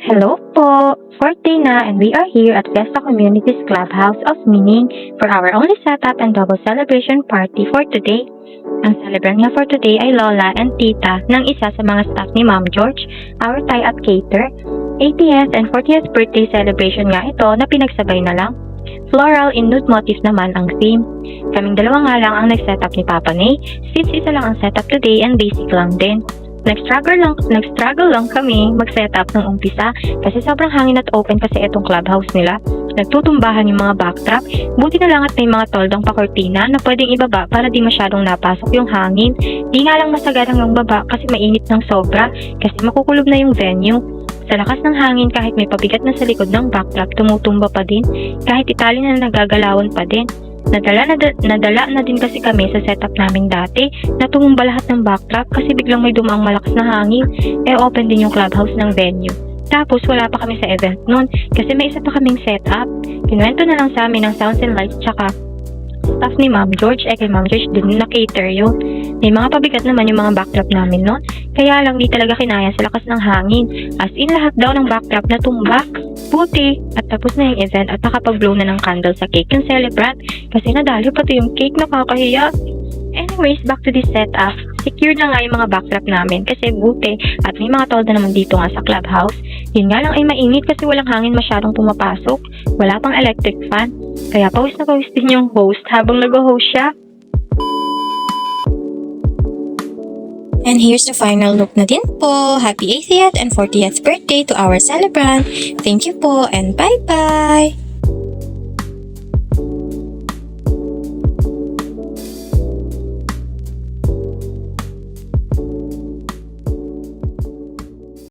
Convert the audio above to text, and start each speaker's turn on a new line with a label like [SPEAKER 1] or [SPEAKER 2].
[SPEAKER 1] Hello po! 4th day na and we are here at Vesta Communities Clubhouse of Meaning for our only setup and double celebration party for today. Ang celebrant nga for today ay Lola and Tita ng isa sa mga staff ni Ma'am George, our Thai at cater. 80th and 40th birthday celebration nga ito na pinagsabay na lang. Floral in nude motif naman ang theme. Kaming dalawa nga lang ang nag-setup ni Papa Nay since isa lang ang setup today and basic lang din. Nag-struggle lang kami mag-setup ng umpisa kasi sobrang hangin at open kasi itong clubhouse nila. Nagtutumbahan yung mga backdrop. Buti na lang at may mga toldong pakortina na pwedeng ibaba para di masyadong napasok yung hangin. Di nga lang masagadang ng baba kasi mainit ng sobra kasi makukulob na yung venue. Sa lakas ng hangin kahit may pabigat na sa likod ng backdrop tumutumba pa din. Kahit itali na nagagalawan pa din. Nadala na din kasi kami sa setup namin dati na tumumba lahat ng backdrop kasi biglang may dumaang malakas na hangin. Open din yung clubhouse ng venue. Tapos wala pa kami sa event nun kasi may isa pa kaming setup. Kinuwento na lang sa amin ng sounds and lights tsaka staff ni Ma'am George. Kay Ma'am George din na-cater yun. May mga pabigat naman yung mga backdrop namin nun. Kaya lang di talaga kinaya sa lakas ng hangin. As in lahat daw ng backdrop na tumbak. Buti at tapos na yung event at nakapag-blow na ng candle sa cake yung celebrant kasi nadali pati yung cake, nakakahiya. Anyways, back to this setup. Secured na nga yung mga backdrop namin kasi buti at may mga tolda naman dito nga sa clubhouse. Yun nga lang ay mainit kasi walang hangin masyadong pumapasok. Wala pang electric fan. Kaya pawis na pawis din yung host habang nag-host siya.
[SPEAKER 2] And here's the final look na din po. Happy 80th and 40th birthday to our celebrant. Thank you po and bye-bye!